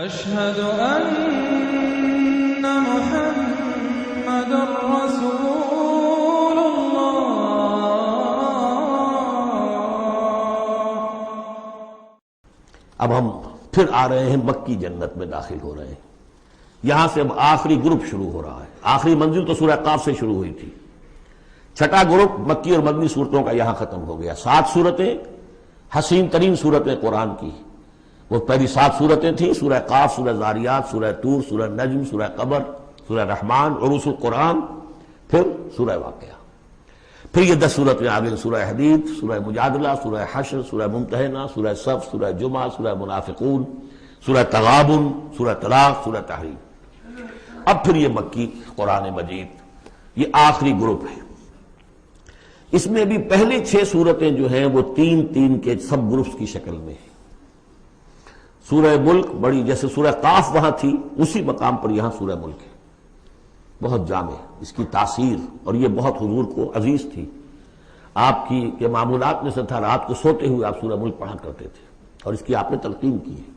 أشهد أن محمد رسول الله. اب ہم پھر آ رہے ہیں مکی جنت میں داخل ہو رہے ہیں. یہاں سے اب آخری گروپ شروع ہو رہا ہے. آخری منزل تو سورہ قاف سے شروع ہوئی تھی. چھٹا گروپ مکی اور مدنی صورتوں کا یہاں ختم ہو گیا. 7 صورتیں حسین ترین صورتیں قرآن کی. وہ پہلی 7 صورتیں تھیں: سورہ قاف، سورہ ذاریات، سورہ طور، سورہ نجم، سورہ قمر، سورہ رحمان، عروس القرآن، پھر سورہ واقعہ. پھر یہ 10 صورتیں آ گئیں: سورہ حدید، سورہ مجادلہ، سورہ حشر، سورہ ممتحنہ، سورہ صف، سورہ جمعہ، سورہ منافقون، سورہ تغابن، سورہ طلاق، سورہ تحریم. اب پھر یہ مکی قرآن مجید، یہ آخری گروپ ہے. اس میں بھی پہلے 6 صورتیں جو ہیں وہ 3 کے سب گروپس کی شکل میں ہیں. سورہ ملک بڑی، جیسے سورہ قاف وہاں تھی اسی مقام پر یہاں سورہ ملک ہے. بہت جامع اس کی تاثیر، اور یہ بہت حضور کو عزیز تھی. آپ کی کے معمولات میں سے تھا رات کو سوتے ہوئے آپ سورہ ملک پڑھا کرتے تھے، اور اس کی آپ نے تلقین کی ہے.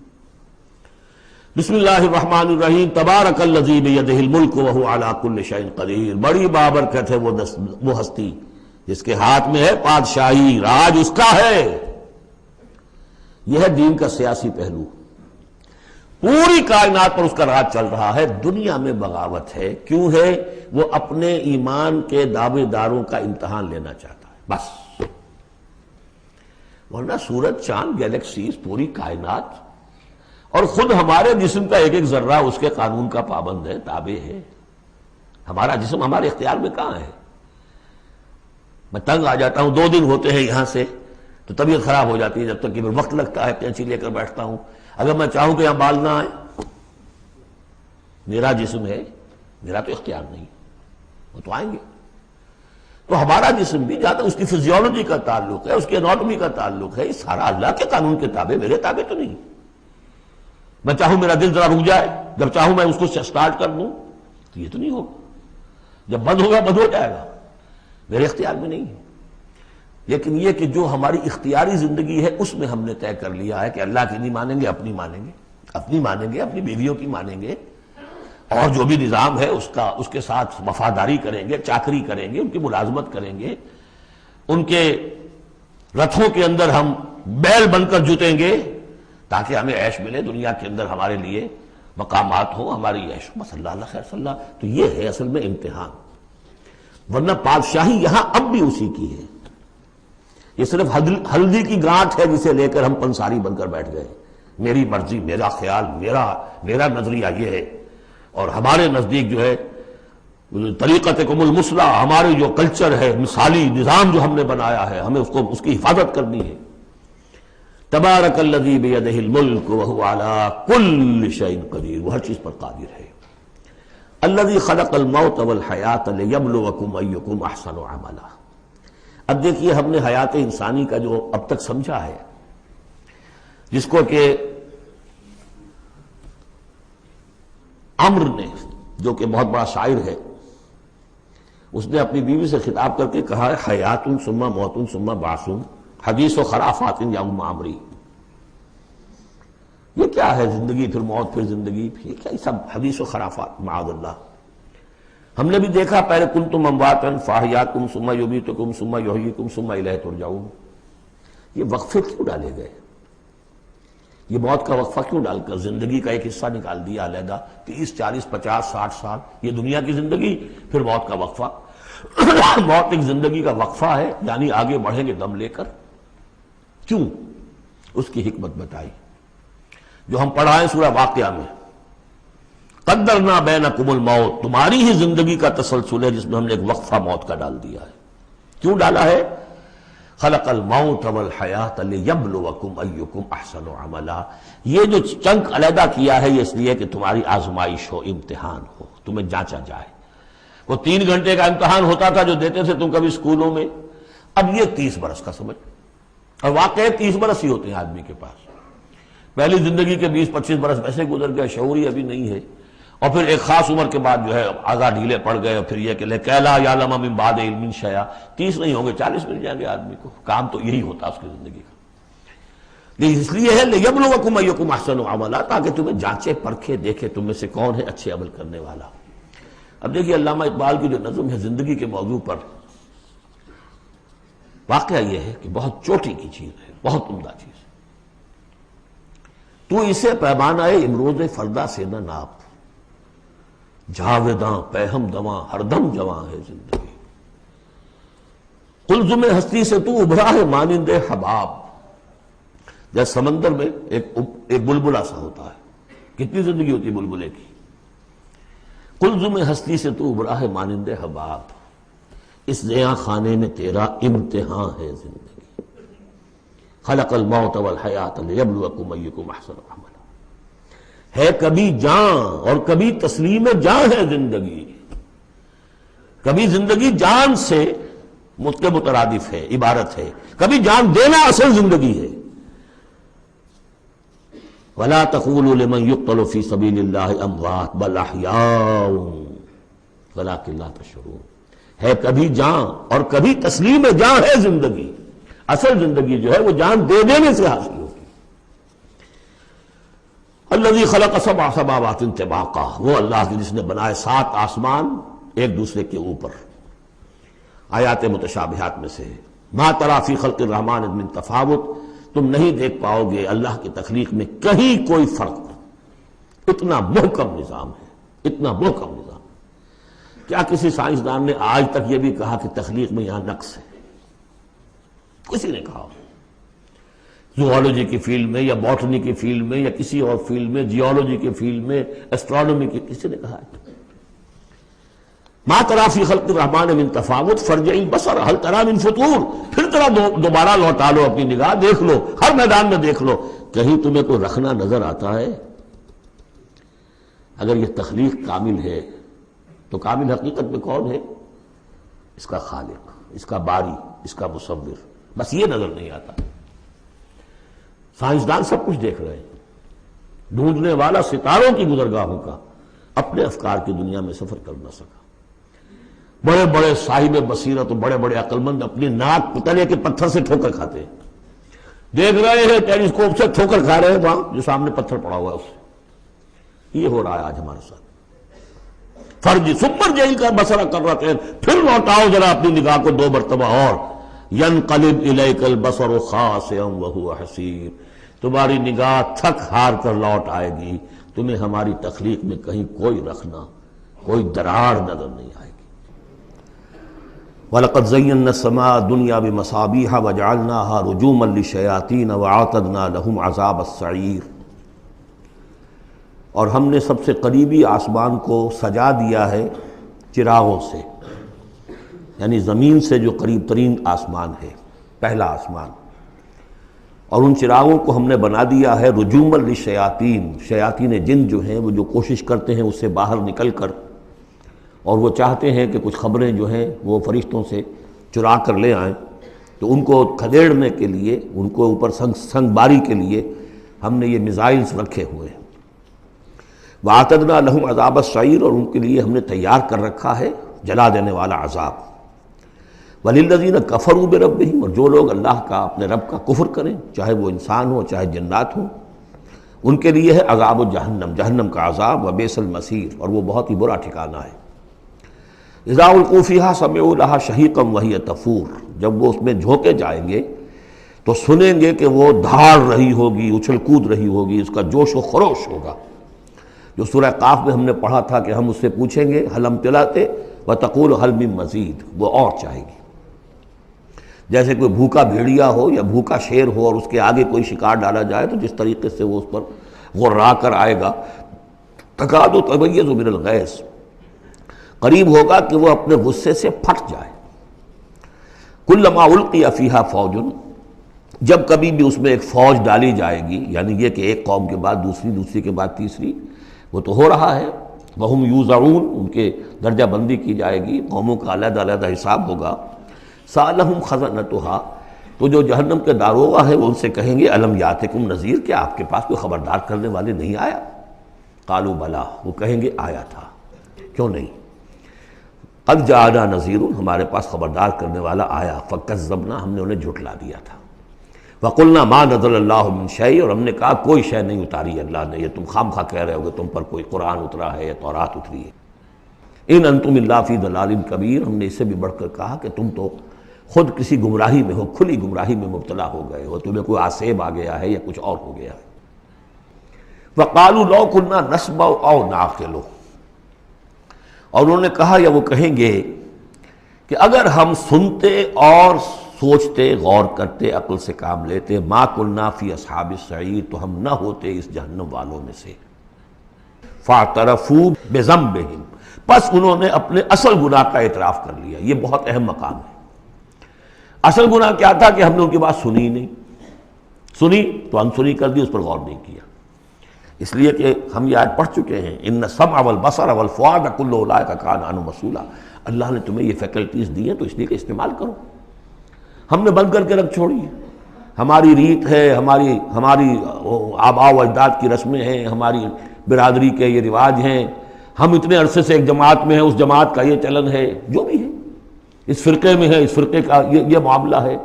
بسم اللہ الرحمن الرحیم. تبارک الذی بیدہ الملک وہو علی کل شیء قدیر. بڑی بابرکت ہے وہ ہستی جس کے ہاتھ میں ہے بادشاہی، راج اس کا ہے. یہ ہے دین کا سیاسی پہلو. پوری کائنات پر اس کا راج چل رہا ہے. دنیا میں بغاوت ہے. کیوں ہے؟ وہ اپنے ایمان کے دعوے داروں کا امتحان لینا چاہتا ہے بس. ورنہ سورج، چاند، گیلیکسیز، پوری کائنات اور خود ہمارے جسم کا ایک ذرہ اس کے قانون کا پابند ہے، تابع ہے. ہمارا جسم ہمارے اختیار میں کہاں ہے؟ میں تنگ آ جاتا ہوں، 2 دن ہوتے ہیں یہاں سے تو طبیعت خراب ہو جاتی ہے، جب تک کہ وقت لگتا ہے کینچی لے کر بیٹھتا ہوں. اگر میں چاہوں کہ یہاں بال نہ آئے، میرا جسم ہے، میرا تو اختیار نہیں، وہ تو آئیں گے. تو ہمارا جسم بھی جہاں تک اس کی فزیولوجی کا تعلق ہے، اس کی اناٹومی کا تعلق ہے، یہ سارا اللہ کے قانون کے تابع، میرے تابع تو نہیں. میں چاہوں میرا دل ذرا رک جائے، جب چاہوں میں اس کو سٹارٹ کر دوں تو یہ تو نہیں ہوگا. جب بند ہوگا بند ہو جائے گا، میرے اختیار میں نہیں ہے. لیکن یہ کہ جو ہماری اختیاری زندگی ہے اس میں ہم نے طے کر لیا ہے کہ اللہ کی نہیں مانیں گے، اپنی مانیں گے، اپنی مانیں گے، اپنی بیویوں کی مانیں گے، اور جو بھی نظام ہے اس کے ساتھ وفاداری کریں گے، چاکری کریں گے، ان کی ملازمت کریں گے، ان کے رتھوں کے اندر ہم بیل بن کر جوتیں گے تاکہ ہمیں عیش ملے، دنیا کے اندر ہمارے لیے مقامات ہوں، ہماری عیش. بس اللہ خیر صلی اللہ. تو یہ ہے اصل میں امتحان. ورنہ بادشاہی یہاں اب بھی اسی کی ہے. یہ صرف ہلدی کی گانٹھ ہے جسے لے کر ہم پنساری بن کر بیٹھ گئے. میری مرضی، میرا خیال، میرا نظریہ یہ ہے. اور ہمارے نزدیک جو ہے طریقتکم المثلی، ہمارے جو کلچر ہے، مثالی نظام جو ہم نے بنایا ہے، ہمیں اس کی حفاظت کرنی ہے. تبارک الذی بیدہ الملک وہو علی کل شیء قدیر. وہ ہر چیز پر قادر ہے. الذی خلق الموت والحیاۃ لیبلوکم ایکم احسن عملا. اب دیکھیے ہم نے حیات انسانی کا جو اب تک سمجھا ہے، جس کو کہ عمر نے، جو کہ بہت بڑا شاعر ہے، اس نے اپنی بیوی سے خطاب کر کے کہا ہے: حیات ثم موت ثم بعث، حدیث و خرافات یوم عمری. یہ کیا ہے؟ زندگی پھر موت پھر زندگی، یہ کیا؟ یہ سب حدیث و خرافات معاذ اللہ. ہم نے بھی دیکھا پہلے کنتم امواتا فاحیاکم ثم یمیتکم ثم یحییکم ثم الیہ ترجعون. یہ وقفے کیوں ڈالے گئے؟ یہ موت کا وقفہ کیوں ڈال کر زندگی کا ایک حصہ نکال دیا علیحدہ؟ 30 40 50 60 سال یہ دنیا کی زندگی، پھر موت کا وقفہ. موت ایک زندگی کا وقفہ ہے، یعنی آگے بڑھیں گے دم لے کر. کیوں؟ اس کی حکمت بتائی جو ہم پڑھائیں سورہ واقعہ میں. قدرنا بینکم الموت، تمہاری ہی زندگی کا تسلسل ہے جس میں ہم نے ایک وقفہ موت کا ڈال دیا ہے. کیوں ڈالا ہے؟ خلق الموت والحیاۃ لیبلوکم ایکم احسن عملا. یہ جو چنک علیحدہ کیا ہے یہ اس لیے کہ تمہاری آزمائش ہو، امتحان ہو، تمہیں جانچا جائے. وہ 3 گھنٹے کا امتحان ہوتا تھا جو دیتے تھے تم کبھی اسکولوں میں، اب یہ 30 برس کا سمجھ. اور واقعی 30 برس ہی ہوتے ہیں آدمی کے پاس. پہلی زندگی کے 20-25 برس ویسے گزر گئے، شعوری ابھی نہیں ہے، اور پھر ایک خاص عمر کے بعد جو ہے اعضاء ڈھیلے پڑ گئے، اور پھر یہ کہ لَا یعلم من بعد علم شیئا. 30 نہیں ہوں گے، 40 مل جائیں گے آدمی کو. کام تو یہی ہوتا اس کی زندگی کا. اس لیے ہے لیبلوکم ایکم احسن عملا، تاکہ تمہیں جانچے پرکھے دیکھے تم میں سے کون ہے اچھے عمل کرنے والا۔ اب دیکھیے علامہ اقبال کی جو نظم ہے زندگی کے موضوع پر، واقعہ یہ ہے کہ بہت چوٹی کی چیز ہے، بہت عمدہ چیز ہے۔ تو اسے پیمانہ امروز فردا سے نہ ناپ، جاویداں پہم دواں ہر دم جواں ہے زندگی۔ قلزم ہستی سے تو ابھرا ہے مانند حباب، جیسے سمندر میں ایک بلبلا سا ہوتا ہے، کتنی زندگی ہوتی ہے بلبلے کی۔ قلزم ہستی سے تو ابھرا ہے مانند حباب، اس زیاں خانے میں تیرا امتحان ہے زندگی۔ خلق الموت والحیات لیبلوکم ایکم احسن عملا، ہے کبھی جاں اور کبھی تسلیم جاں ہے زندگی۔ کبھی زندگی جان سے مترادف ہے، عبارت ہے، کبھی جان دینا اصل زندگی ہے۔ وَلَا تَقُولُوا لِمَنْ يُقْتَلُ فِي سَبِيلِ اللَّهِ أَمْوَاتٌ بَلْ أَحْيَاءٌ وَلَٰكِنْ لَا تَشْعُرُونَ، ہے کبھی جان اور کبھی تسلیم جان ہے زندگی۔ اصل زندگی جو ہے وہ جان دے دینے سے حاصل ہوگی۔ الذی خلق سبع سماوات طباقا، وہ اللہ جس نے بنائے 7 آسمان ایک دوسرے کے اوپر۔ آیات متشابہات میں سے ہے۔ ما تری فی خلق الرحمن من تفاوت، تم نہیں دیکھ پاؤ گے اللہ کی تخلیق میں کہیں کوئی فرق۔ اتنا محکم نظام ہے، اتنا محکم نظام۔ کیا کسی سائنسدان نے آج تک یہ بھی کہا کہ تخلیق میں یہاں نقص ہے؟ کسی نے کہا؟ زوالوجی کی فیلڈ میں یا باٹنی کی فیلڈ میں یا کسی اور فیلڈ میں، جیولوجی کی فیلڈ میں، ایسٹرونومی کی، کسی نے کہا ہے؟ ما تری فی خلق الرحمن من تفاوت فارجع البصر هل تری من فطور، پھر ذرا دوبارہ لوٹا لو اپنی نگاہ، دیکھ لو، ہر میدان میں دیکھ لو، کہیں تمہیں کوئی رکھنا نظر آتا ہے؟ اگر یہ تخلیق کامل ہے تو کامل حقیقت میں کون ہے؟ اس کا خالق، اس کا باری، اس کا مصور، بس یہ نظر نہیں آتا۔ سائنسدان سب کچھ دیکھ رہے ہیں، ڈھونڈنے والا ستاروں کی گزرگاہوں کا اپنے افکار کی دنیا میں سفر کر نہ سکا۔ بڑے بڑے صاحب بصیرت اور بڑے بڑے عقل مند اپنی ناک پتلے کے پتھر سے ٹھوکر کھاتے ہیں، دیکھ رہے ہیں ٹیلیسکوپ سے ٹھوکر کھا رہے ہیں وہاں جو سامنے پتھر پڑا ہوا ہے اس سے۔ یہ ہو رہا ہے آج ہمارے ساتھ۔ فرج سپر جیل کا بسرا کر رہے ہیں، پھر لوٹاؤ ذرا اپنی نگاہ کو 2 مرتبہ اور۔ ینقلب الیک البصر خاسئا وہو حسیر، تمہاری نگاہ تھک ہار کر لوٹ آئے گی، تمہیں ہماری تخلیق میں کہیں کوئی رکھنا، کوئی دراڑ نظر نہیں آئے گی۔ وَلَقَدْ زَيَّنَّا السَّمَاءَ الدُّنْيَا بِمَصَابِيحَ وَجَعَلْنَاهَا رُجُومًا لِلشَّيَاطِينَ وَأَعْتَدْنَا لَهُمْ عَذَابَ السَّعِيرِ، اور ہم نے سب سے قریبی آسمان کو سجا دیا ہے چراغوں سے، یعنی زمین سے جو قریب ترین آسمان ہے، پہلا آسمان، اور ان چراغوں کو ہم نے بنا دیا ہے رجوما للشیاطین، شیاطین جن جو ہیں وہ جو کوشش کرتے ہیں اس سے باہر نکل کر، اور وہ چاہتے ہیں کہ کچھ خبریں جو ہیں وہ فرشتوں سے چرا کر لے آئیں، تو ان کو کھدیڑنے کے لیے، ان کو اوپر سنگ باری کے لیے ہم نے یہ میزائلز رکھے ہوئے ہیں۔ وَأَعْتَدْنَا لَهُمْ عَذَابَ السَّعِيرِ، اور ان کے لیے ہم نے تیار کر رکھا ہے جلا دینے والا عذاب۔ وَلِلَّذِينَ كَفَرُوا بِرَبِّهِمْ، اور جو لوگ اللہ کا، اپنے رب کا کفر کریں، چاہے وہ انسان ہو چاہے جنات ہوں، ان کے لیے ہے عذاب جہنم، جہنم کا عذاب، وَبِئْسَ الْمَصِيرُ، اور وہ بہت ہی برا ٹھکانہ ہے۔ اذا القوا فیہا سمعوا لہا شہیقا وہی تفور، جب وہ اس میں جھونکے جائیں گے تو سنیں گے کہ وہ دھاڑ رہی ہوگی، اچھل کود رہی ہوگی، اس کا جوش و خروش ہوگا، جو سورہ قاف میں ہم نے پڑھا تھا کہ ہم اس سے پوچھیں گے حل امتلأت وتقول حل من مزید، وہ اور چاہے گی۔ جیسے کوئی بھوکا بھیڑیا ہو یا بھوکا شیر ہو اور اس کے آگے کوئی شکار ڈالا جائے تو جس طریقے سے وہ اس پر غرا کر آئے گا، تکاد تمیز من الغیظ، قریب ہوگا کہ وہ اپنے غصے سے پھٹ جائے۔ کلما القی فیہا فوج، جب کبھی بھی اس میں ایک فوج ڈالی جائے گی، یعنی یہ کہ ایک قوم کے بعد دوسری، دوسری کے بعد تیسری، وہ تو ہو رہا ہے، وہم یوزعون، ان کے درجہ بندی کی جائے گی، قوموں کا علیحدہ علیحدہ حساب ہوگا۔ سألہم خزنتہا، تو جو جہنم کے داروغہ ہے وہ ان سے کہیں گے الم یاتکم نذیر، کیا آپ کے پاس کوئی خبردار کرنے والے نہیں آیا؟ قالوا بلا، وہ کہیں گے آیا تھا، کیوں نہیں؟ قد جاءنا نذیر، ہمارے پاس خبردار کرنے والا آیا، فکذبنا، ہم نے انہیں جھٹلا دیا تھا۔ وَقُلْنَا مَا نَزَلَ اللَّهُ مِن شَيْءٍ، اور ہم نے کہا کوئی شے نہیں اتاری اللہ نے، یہ تم خام خواہ کہہ رہے ہو کہ تم پر کوئی قرآن اترا ہے یا تورات اتری ہے۔ اِنْ أَنْتُمْ إِلَّا فِي ضَلَالٍ كَبِيرٍ، ہم نے اس سے بھی بڑھ کر کہا کہ تم تو خود کسی گمراہی میں ہو، کھلی گمراہی میں مبتلا ہو گئے ہو، تمہیں کوئی آسیب آ گیا ہے یا کچھ اور ہو گیا ہے۔ وَقَالُوا لَوْ كُنَّا نَسْمَعُ أَوْ نَعْقِلُ، اور انہوں نے کہا یا وہ کہیں گے کہ اگر ہم سنتے اور سوچتے، غور کرتے، عقل سے کام لیتے، ما کنا فی اصحاب السعیر، تو ہم نہ ہوتے اس جہنم والوں میں سے۔ فاعترفوا بذنبہم، پس انہوں نے اپنے اصل گناہ کا اعتراف کر لیا۔ یہ بہت اہم مقام ہے۔ اصل گناہ کیا تھا کہ ہم نے ان کی بات سنی نہیں، سنی تو انسنی کر دی، اس پر غور نہیں کیا۔ اس لیے کہ ہم یہ آیت پڑھ چکے ہیں، ان السمع والبصر والفؤاد کل اولئک کان عنہ مسئولا، اللہ نے تمہیں یہ فیکلٹیز دی ہیں تو اس لیے کہ استعمال کرو۔ ہم نے بند کر کے رکھ چھوڑی ہے، ہماری ریت ہے، ہماری آباء و اجداد کی رسمیں ہیں، ہماری برادری کے یہ رواج ہیں، ہم اتنے عرصے سے ایک جماعت میں ہیں، اس جماعت کا یہ چلن ہے، جو بھی ہے، اس فرقے میں ہے، اس فرقے کا یہ معاملہ ہے۔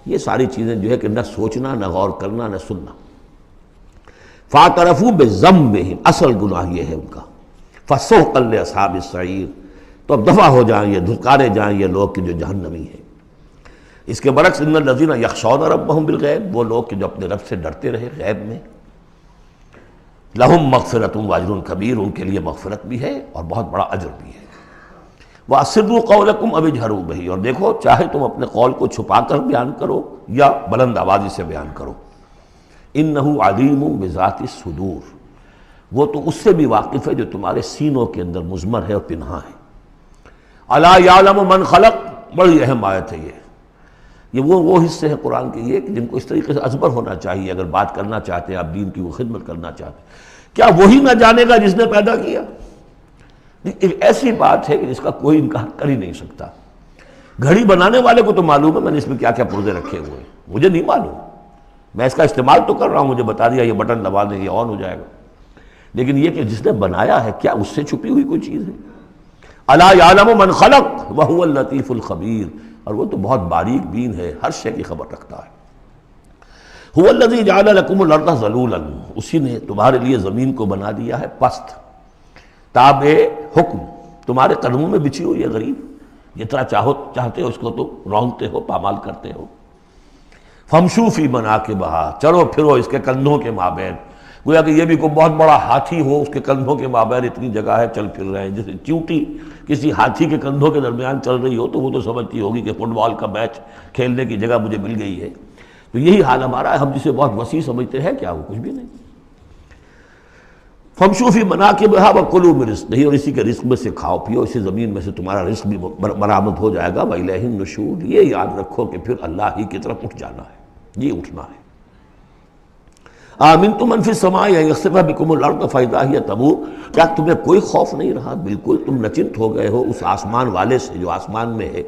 یہ ساری چیزیں جو ہے کہ نہ سوچنا، نہ غور کرنا، نہ سننا۔ فاعترفوا بذنبہم، اصل گناہ یہ ہے ان کا۔ فسحقا لاصحاب السعیر، تو اب دفع ہو جائیں، یہ دھکارے جائیں یہ لوگ کہ جو جہنمی ہیں۔ اس کے برعکس ان الذین یخشون ربہم بالغیب، وہ لوگ کہ جو اپنے رب سے ڈرتے رہے غیب میں، لہم مغفرۃ واجر کبیر، ان کے لیے مغفرت بھی ہے اور بہت بڑا اجر بھی ہے۔ واسروا قولکم او اجہروا بہ، اور دیکھو چاہے تم اپنے قول کو چھپا کر بیان کرو یا بلند آوازی سے بیان کرو۔ انہ علیم بذات الصدور، وہ تو اس سے بھی واقف ہے جو تمہارے سینوں کے اندر مضمر ہے اور پنہاں ہے۔ الا یعلم من خلق، بڑی اہم آیت ہے یہ وہ حصے ہیں قرآن کے یہ کہ جن کو اس طریقے سے ازبر ہونا چاہیے اگر بات کرنا چاہتے ہیں، آپ دین کی وہ خدمت کرنا چاہتے ہیں۔ کیا وہی نہ جانے گا جس نے پیدا کیا؟ ایک ایسی بات ہے کہ جس کا کوئی انکار کر ہی نہیں سکتا۔ گھڑی بنانے والے کو تو معلوم ہے میں نے اس میں کیا کیا پرزے رکھے ہوئے ہیں، مجھے نہیں معلوم، میں اس کا استعمال تو کر رہا ہوں، مجھے بتا دیا یہ بٹن دبا دیں یہ آن ہو جائے گا، لیکن یہ کہ جس نے بنایا ہے کیا اس سے چھپی ہوئی کوئی چیز ہے؟ الا یعلم من خلق وهو اللطیف الخبیر، اور وہ تو بہت باریک بین ہے، ہر شے کی خبر رکھتا ہے۔ هو الذی جعل لکم الارض ذلولا، اسی نے تمہارے لیے زمین کو بنا دیا ہے پست، تابع حکم، تمہارے قدموں میں بچھی ہوئی ہے غریب، جتنا چاہتے ہو اس کو تو رونگتے ہو، پامال کرتے ہو۔ فامشوا فی مناکبہا، چلو پھرو اس کے کندھوں کے مابین، گویا کہ یہ بھی کوئی بہت بڑا ہاتھی ہو، اس کے کندھوں کے مابین اتنی جگہ ہے، چل پھر رہے ہیں۔ جیسے چیونٹی کسی ہاتھی کے کندھوں کے درمیان چل رہی ہو تو وہ تو سمجھتی ہوگی کہ فٹ بال کا میچ کھیلنے کی جگہ مجھے مل گئی ہے۔ تو یہی حال ہمارا ہے، ہم جسے بہت وسیع سمجھتے ہیں کیا وہ کچھ بھی نہیں۔ فامشوا فی مناکبہا وکلوا من رزقہ، اور اسی کے رزق میں سے کھاؤ پیو، اسی زمین میں سے تمہارا رزق بھی برآمد ہو جائے گا۔ وإلیہ النشور، یہ یاد رکھو کہ پھر اللہ ہی کی طرف اٹھ جانا ہے، یہ اٹھنا ہے۔ آمنتم من فی السماء ان یخسف بکم الارض فاذا ہی تمور، کیا تمہیں کوئی خوف نہیں رہا؟ بالکل تم نچنت ہو گئے ہو اس آسمان والے سے جو آسمان میں ہے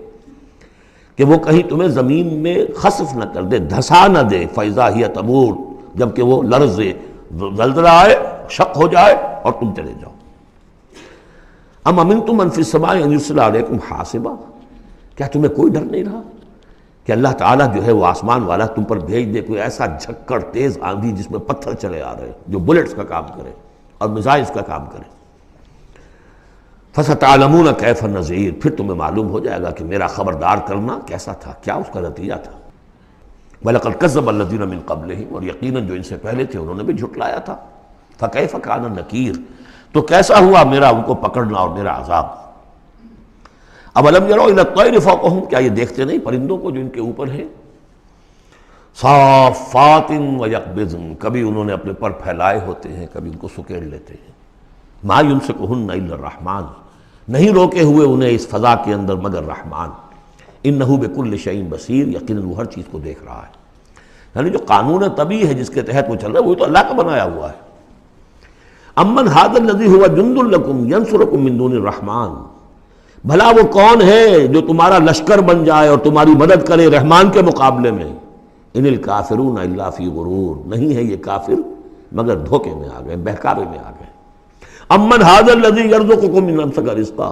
کہ وہ کہیں تمہیں زمین میں خسف نہ کر دے، دھسا نہ دے، فاذا ہی تمور، جبکہ وہ لرزے، زلزلہ آئے، شق ہو جائے اور تم چلے جاؤ۔ ام امنتم من فی السماء ان یرسل علیکم حاصبا، کیا تمہیں کوئی ڈر نہیں رہا کہ اللہ تعالیٰ جو ہے وہ آسمان والا تم پر بھیج دے کوئی ایسا جھکڑ تیز آندھی جس میں پتھر چلے آ رہے جو بلٹس کا کام کرے اور میزائلز کا کام کرے۔ فَسَتَعْلَمُونَ كَيْفَ النَّذِيرُ، پھر تمہیں معلوم ہو جائے گا کہ میرا خبردار کرنا کیسا تھا، کیا اس کا نتیجہ تھا۔ وَلَقَدْ كَذَّبَ الَّذِينَ مِن قَبْلِهِمْ، اور یقیناً جو ان سے پہلے تھے انہوں نے بھی جھٹلایا تھا۔ فَكَيْفَ كَانَ نَكِيرٌ، تو کیسا ہوا میرا ان کو پکڑنا اور میرا عذاب۔ اولم یروا الی الطیر فوقہم، کیا یہ دیکھتے نہیں پرندوں کو جو ان کے اوپر ہیں؟ صافات و یقبضن، کبھی انہوں نے اپنے پر پھیلائے ہوتے ہیں، کبھی ان کو سکیڑ لیتے ہیں۔ ما یمسکہن الا الرحمن، نہیں روکے ہوئے انہیں اس فضا کے اندر مگر رحمان۔ انہ بکل شیء بصیر، یقیناً وہ ہر چیز کو دیکھ رہا ہے۔ یعنی جو قانون طبیعی ہے جس کے تحت وہ چل رہا ہے وہ تو اللہ کا بنایا ہوا ہے۔ امن ھذا الذی هو جند لکم ینصرکم من دون الرحمن، بھلا وہ کون ہے جو تمہارا لشکر بن جائے اور تمہاری مدد کرے رحمان کے مقابلے میں؟ ان الکافرون الا فی غرور، نہیں ہے یہ کافر مگر دھوکے میں آ گئے، بہکاوے میں آ گئے۔ امن ھذا الذی یرزقکم من امسک رزقا،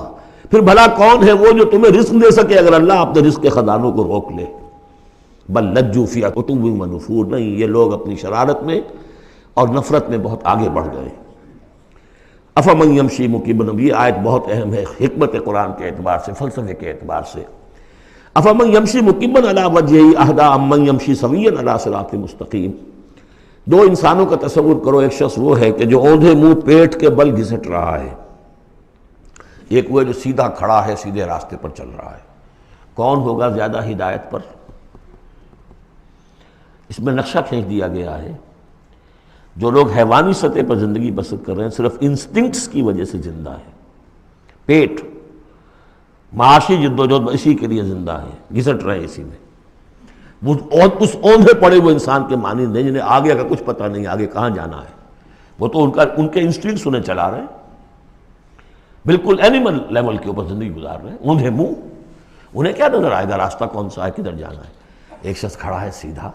پھر بھلا کون ہے وہ جو تمہیں رزق دے سکے اگر اللہ اپنے رزق کے خزانوں کو روک لے؟ بل لجوا فی عتو و نفور، نہیں، یہ لوگ اپنی شرارت میں اور نفرت میں بہت آگے بڑھ گئے۔ افمن یمشی مکبا، یہ آیت بہت اہم ہے حکمت قرآن کے اعتبار سے، فلسفے کے اعتبار سے۔ افمن یمشی مکبا علی وجہہ اہدی امن یمشی سویا علی صراط مستقیم۔ دو انسانوں کا تصور کرو، ایک شخص وہ ہے کہ جو اوندھے منہ پیٹ کے بل گھسٹ رہا ہے، ایک وہ جو سیدھا کھڑا ہے، سیدھے راستے پر چل رہا ہے۔ کون ہوگا زیادہ ہدایت پر؟ اس میں نقشہ کھینچ دیا گیا ہے، جو لوگ حیوانی سطح پر زندگی بسر کر رہے ہیں صرف انسٹنکٹس کی وجہ سے زندہ ہے، پیٹ، معاشی جدوجہد اسی کے لیے زندہ ہے، گھسٹ رہے ہیں اسی میں۔ اور اس اوندھے پڑے وہ انسان کے مانند نہیں جنہیں آگے کا کچھ پتہ نہیں، آگے کہاں جانا ہے، وہ تو ان کے انسٹنکٹس انہیں چلا رہے ہیں، بالکل اینیمل لیول کے اوپر زندگی گزار رہے ہیں، اوندھے منہ۔ انہیں کیا نظر آئے گا راستہ کون سا ہے، کدھر جانا ہے؟ ایک شخص کھڑا ہے سیدھا،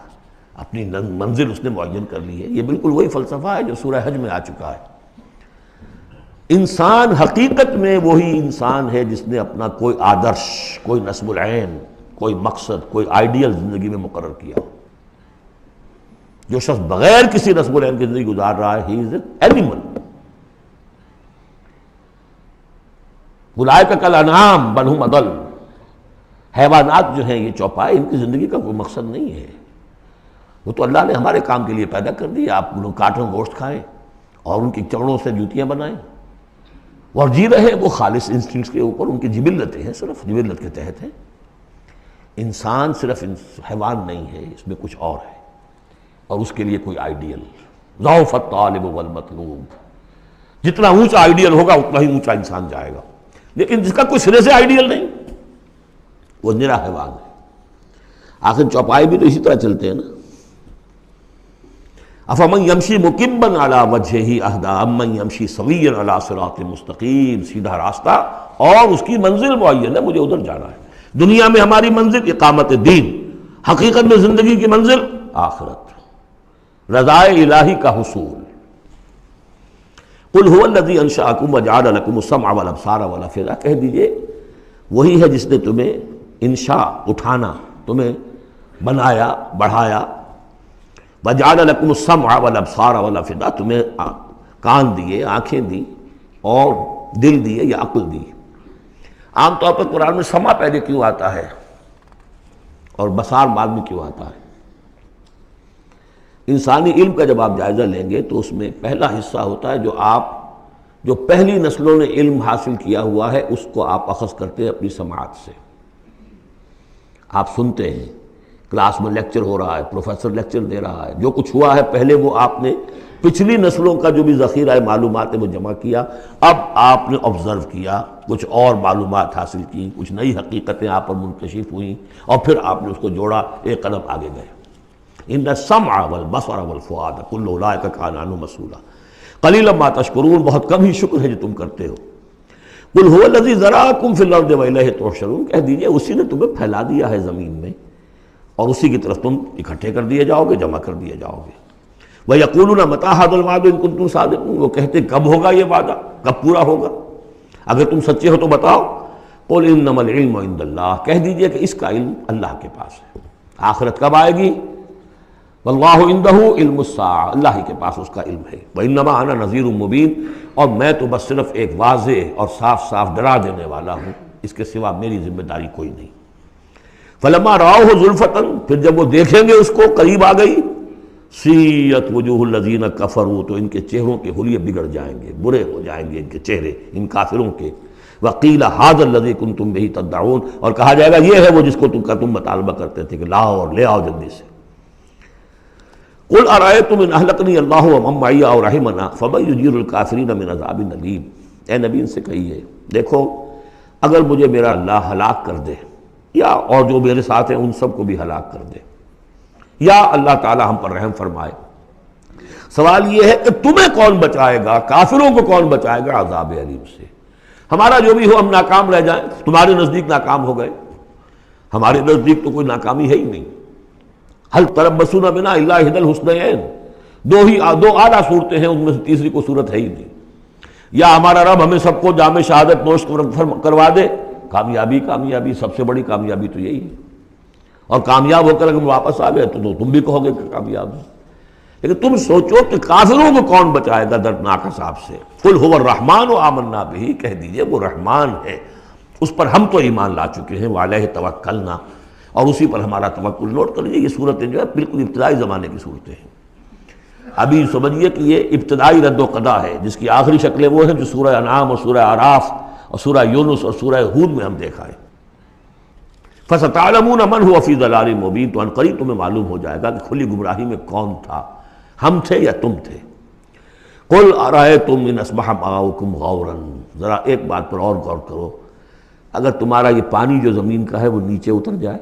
اپنی منزل اس نے معین کر لی ہے۔ یہ بالکل وہی فلسفہ ہے جو سورہ حج میں آ چکا ہے۔ انسان حقیقت میں وہی انسان ہے جس نے اپنا کوئی آدرش، کوئی نصب العین، کوئی مقصد، کوئی آئیڈیل زندگی میں مقرر کیا۔ جو شخص بغیر کسی نصب العین کی زندگی گزار رہا ہے، ہی از این اینیمل۔ اولئک کالانعام بل ھم اضل۔ حیوانات جو ہیں یہ چوپائے، ان کی زندگی کا کوئی مقصد نہیں ہے، وہ تو اللہ نے ہمارے کام کے لیے پیدا کر دی۔ آپ لوگ کاٹن گوشت کھائیں اور ان کی چمڑوں سے جوتیاں بنائیں اور جی رہے وہ خالص انسٹنکٹس کے اوپر، ان کی جبلتیں ہیں، صرف جبلت کے تحت ہیں۔ انسان صرف حیوان نہیں ہے، اس میں کچھ اور ہے، اور اس کے لیے کوئی آئیڈیل۔ ضعف الطالب والمطلوب، جتنا اونچا آئیڈیل ہوگا اتنا ہی اونچا انسان جائے گا، لیکن جس کا کوئی سرے سے آئیڈیل نہیں وہ نرا حیوان ہے۔ آخر چوپائے بھی تو اسی طرح چلتے ہیں نا۔ افمن یمشی مکبا علی وجہہ اہدی امن یمشی سویا علی صراط مستقیم، سیدھا راستہ اور اس کی منزل معین ہے، مجھے ادھر جانا ہے۔ دنیا میں ہماری منزل اقامت دین، حقیقت میں زندگی کی منزل آخرت، رضائے الہی کا حصول۔ قل هو الذی انشأکم وجعل لکم السمع والابصار والافئدہ، کہہ دیجئے وہی ہے جس نے تمہیں انشاء، اٹھانا، تمہیں بنایا، بڑھایا، وجعل لکم السمع والابصار والافئدہ، تمہیں کان دیے، آنکھیں دی اور دل دیے یا عقل دی۔ عام طور پر قرآن میں سمع پہلے کیوں آتا ہے اور بصار بعد میں کیوں آتا ہے؟ انسانی علم کا جب آپ جائزہ لیں گے تو اس میں پہلا حصہ ہوتا ہے جو پہلی نسلوں نے علم حاصل کیا ہوا ہے، اس کو آپ اخذ کرتے ہیں اپنی سماعت سے۔ آپ سنتے ہیں، کلاس میں لیکچر ہو رہا ہے، پروفیسر لیکچر دے رہا ہے، جو کچھ ہوا ہے پہلے وہ آپ نے پچھلی نسلوں کا جو بھی ذخیرہ معلومات ہے وہ جمع کیا، اب آپ نے آبزرو کیا، کچھ اور معلومات حاصل کی، کچھ نئی حقیقتیں آپ پر منکشف ہوئیں، اور پھر آپ نے اس کو جوڑا، ایک قدم آگے گئے۔ ان السمع والبصر والفؤاد کل اولئک کان عنہ مسئولا قلیلا ما تشکرون، بہت کم ہی شکر ہے جو تم کرتے ہو۔ قل هو الذی ذراکم فی الارض والیہ تحشرون، کہہ دیجئے اسی نے تمہیں پھیلا دیا ہے زمین میں اور اسی کی طرف تم اکٹھے کر دیے جاؤ گے، جمع کر دیے جاؤ گے۔ وَيَقُولُونَ مَتَىٰ هَٰذَا الْوَعْدُ إِن كُنتُمْ صَادِقِينَ، وہ کہتے کب ہوگا یہ وعدہ، کب پورا ہوگا، اگر تم سچے ہو تو بتاؤ۔ قُلْ إِنَّمَا الْعِلْمُ عِندَ اللَّهِ، کہہ دیجئے کہ اس کا علم اللہ کے پاس ہے۔ آخرت کب آئے گی؟ وَاللَّهُ عِندَهُ عِلْمُ السَّاعَةِ، اللہ ہی کے پاس اس کا علم ہے۔ وَإِنَّمَا أَنَا نَذِيرٌ مُّبِينٌ، اور میں تو بس صرف ایک واضح اور صاف صاف ڈرا دینے والا ہوں، اس کے سوا میری ذمہ داری کوئی نہیں۔ فَلَمَّا رَأَوْهُ زُلْفَةً، پھر جب وہ دیکھیں گے اس کو، قریب آ گئی، سیئت وجوہ الذین کفروا، تو ان کے چہروں کے حلیے بگڑ جائیں گے، برے ہو جائیں گے ان کے چہرے، ان کافروں کے۔ وقیل ھذا الذی کنتم بہ تدعون، اور کہا جائے گا یہ ہے وہ جس کو تم مطالبہ کرتے تھے کہ لاؤ اور لے آؤ جلدی سے۔ قل ارأیتم ان اہلکنی اللہ ومن معی او رحمنا فمن یجیر الکافرین من عذاب الیم، اے نبی ان سے کہیے دیکھو اگر مجھے میرا اللہ ہلاک کر دے، یا اور جو میرے ساتھ ہیں ان سب کو بھی ہلاک کر دے، یا اللہ تعالی ہم پر رحم فرمائے، سوال یہ ہے کہ تمہیں کون بچائے گا، کافروں کو کون بچائے گا عذاب علیم سے؟ ہمارا جو بھی ہو ہم ناکام رہ جائیں، تمہارے نزدیک ناکام ہو گئے، ہمارے نزدیک تو کوئی ناکامی ہے ہی نہیں۔ حل تربصون بنا الا احدی الحسنیین، دو اعلیٰ صورتیں ہیں، ان میں سے تیسری کوئی صورت ہے ہی نہیں۔ یا ہمارا رب ہمیں سب کو جام شہادت نوش کروا دے، کامیابی، سب سے بڑی کامیابی تو یہی ہے، اور کامیاب ہو کر اگر واپس آ گئے تو تم بھی کہو گے کہ کامیاب ہے. لیکن تم سوچو کہ کافروں کو کون بچائے گا دردناک عذاب سے. قل هو الرحمن آمنا به، کہہ دیجئے وہ رحمان ہے، اس پر ہم تو ایمان لا چکے ہیں. وعلیہ توکلنا، اور اسی پر ہمارا توکل. نوٹ کر لیجیے یہ صورتیں جو ہے بالکل ابتدائی زمانے کی صورتیں ہیں. ابھی سمجھیے کہ یہ ابتدائی رد و قضا ہے، جس کی آخری شکلیں وہ ہیں جو سورہ انعام اور سورہ اعراف اور سورہ یونس اور سورہ ہود میں ہم دیکھا ہے. فَسَتَعْلَمُونَ مَنْ هُوَ فِي ضَلَالٍ مُبِينٍ، تو عنقریب تمہیں معلوم ہو جائے گا کہ کھلی گمراہی میں کون تھا، ہم تھے یا تم تھے. قُلْ أَرَأَيْتُمْ إِنْ أَصْبَحَ مَاؤُكُمْ غَوْرًا، ذرا ایک بات پر اور غور کرو، اگر تمہارا یہ پانی جو زمین کا ہے وہ نیچے اتر جائے،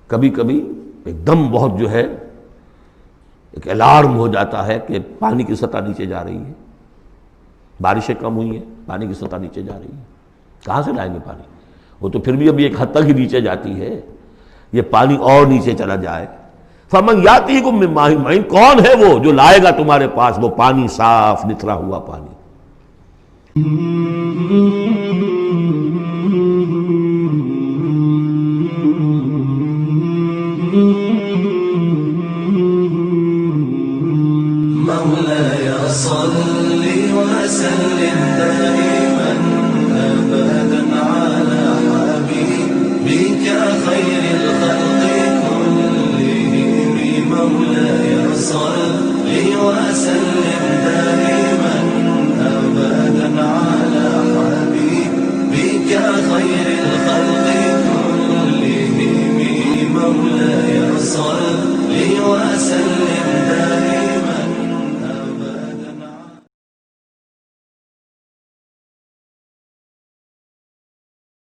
کبھی کبھی ایک دم بہت جو ہے ایک الارم ہو جاتا ہے کہ پانی کی سطح نیچے جا رہی ہے، بارشیں کم ہوئی ہیں، پانی کی سطح نیچے جا رہی ہے. کہاں سے لائیں گے پانی؟ وہ تو پھر بھی ابھی ایک حد تک ہی نیچے جاتی ہے، یہ پانی اور نیچے چلا جائے. فَمَنْ يَأْتِيكُم مِّن مَّاءٍ مَّعِينٍ، کون ہے وہ جو لائے گا تمہارے پاس وہ پانی صاف نتھرا ہوا پانی. مولاي صل وسلم دائما